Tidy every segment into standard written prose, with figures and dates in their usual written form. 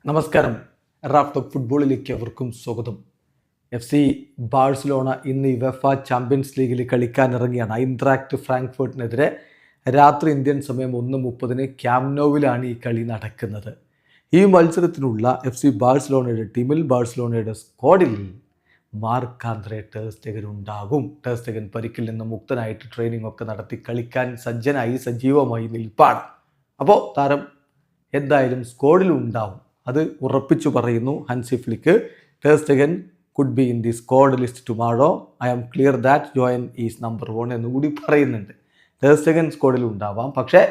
നമസ്കാരം. റാഫ്റ്റോക്ക് ഫുട്ബോളിലേക്ക് അവർക്കും സ്വാഗതം. FC ബാഴ്സലോണ ഇന്ന് യുവേഫ ചാമ്പ്യൻസ് ലീഗിൽ കളിക്കാനിറങ്ങിയാണ്. ഐൻട്രാക്ട് ഫ്രാങ്ക്ഫർട്ടിനെതിരെ രാത്രി ഇന്ത്യൻ സമയം 1:30 ക്യാമ്പ് നൗവിലാണ് ഈ കളി നടക്കുന്നത്. ഈ മത്സരത്തിനുള്ള FC ബാഴ്സലോണയുടെ ടീമിൽ, ബാഴ്സലോണയുടെ സ്ക്വാഡിൽ മാർക്ക് ആന്ദ്രേ ടെർ സ്റ്റെഗൻ ഉണ്ടാകും. ടെർ സ്റ്റെഗൻ പരിക്കിൽ നിന്ന് മുക്തനായിട്ട് ട്രെയിനിങ് ഒക്കെ നടത്തി കളിക്കാൻ സജ്ജനായി സജീവമായി നിൽപ്പാണ്. അപ്പോൾ താരം എന്തായാലും സ്ക്വാഡിൽ ഉണ്ടാവും, അത് ഉറപ്പിച്ചു പറയുന്നു Hansi Flick. Ter Stegen could be in the squad list tomorrow. I am clear that Joan is number 1 എന്നുകൂടി പറയുന്നുണ്ട്. ടെർ സ്റ്റെഗൻ സ്ക്വാഡിൽ ഉണ്ടാവാം, പക്ഷേ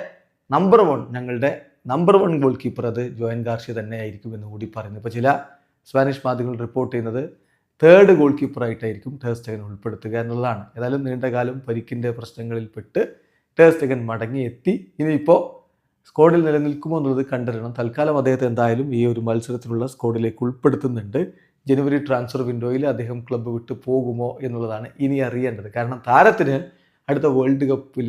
ഞങ്ങളുടെ നമ്പർ 1 ഗോൾ കീപ്പർ അത് ജോയൻ ഗാർഷ്യ തന്നെ ആയിരിക്കും എന്ന് കൂടി പറയുന്നു. ഇപ്പോൾ ചില സ്പാനിഷ് മാധ്യമങ്ങൾ റിപ്പോർട്ട് ചെയ്യുന്നത് 3rd ഗോൾ കീപ്പറായിട്ടായിരിക്കും ടെർ സ്റ്റെഗൻ ഉൾപ്പെടുത്തുക എന്നുള്ളതാണ്. ഏതായാലും നീണ്ടകാലം പരിക്കിൻ്റെ പ്രശ്നങ്ങളിൽപ്പെട്ട് ടെർ സ്റ്റെഗൻ മടങ്ങിയെത്തി. ഇനിയിപ്പോൾ സ്ക്വാഡിൽ നിലനിൽക്കുമോ എന്നുള്ളത് കണ്ടറിയണം. തൽക്കാലം അദ്ദേഹത്തെ എന്തായാലും ഈ ഒരു മത്സരത്തിനുള്ള സ്ക്വാഡിലേക്ക് ഉൾപ്പെടുത്തുന്നുണ്ട്. ജനുവരി ട്രാൻസ്ഫർ വിൻഡോയിൽ അദ്ദേഹം ക്ലബ്ബ് വിട്ട് പോകുമോ എന്നുള്ളതാണ് ഇനി അറിയേണ്ടത്. കാരണം താരത്തിന് അടുത്ത വേൾഡ് കപ്പിൽ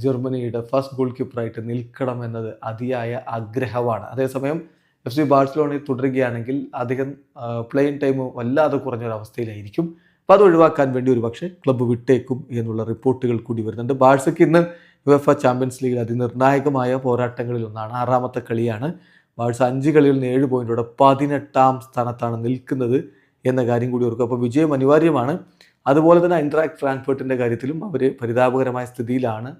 ജർമ്മനിയുടെ ഫസ്റ്റ് ഗോൾ കീപ്പറായിട്ട് നിൽക്കണം എന്നത് അതിയായ ആഗ്രഹമാണ്. അതേസമയം FC ബാഴ്സലോണയിൽ തുടരുകയാണെങ്കിൽ അധികം പ്ലേയിങ് ടൈം വല്ലാതെ കുറഞ്ഞൊരവസ്ഥയിലായിരിക്കും. അപ്പോൾ അത് ഒഴിവാക്കാൻ വേണ്ടി ഒരുപക്ഷെ ക്ലബ്ബ് വിട്ടേക്കും എന്നുള്ള റിപ്പോർട്ടുകൾ കൂടി വരുന്നുണ്ട്. ബാഴ്സയ്ക്ക് ഇന്ന് യുവേഫ ചാമ്പ്യൻസ് ലീഗിൽ അതിനിർണായകമായ പോരാട്ടങ്ങളിൽ ഒന്നാണ്. 6ാമത്തെ കളിയാണ്. ബാഴ്സ 5 കളിയിൽ നിന്ന് 7 പോയിന്റോടെ 18ാം സ്ഥാനത്താണ് നിൽക്കുന്നത് എന്ന കാര്യം കൂടി ഓർക്കുക. അപ്പോൾ വിജയം അനിവാര്യമാണ്. അതുപോലെ തന്നെ ഐൻട്രാക്ട് ഫ്രാങ്ക്ഫർട്ടിൻ്റെ കാര്യത്തിലും അവർ പരിതാപകരമായ സ്ഥിതിയിലാണ്.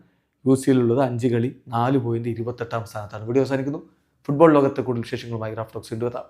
UCL ഉള്ളത് 5 കളി 4 പോയിന്റ് 28ാം സ്ഥാനത്താണ്. വീഡിയോ അവസാനിക്കുന്നു. ഫുട്ബോൾ ലോകത്തെ കൂടുതൽ വിശേഷങ്ങളുമായി റാഫ്റ്റോക്സ് വീണ്ടും എത്താം.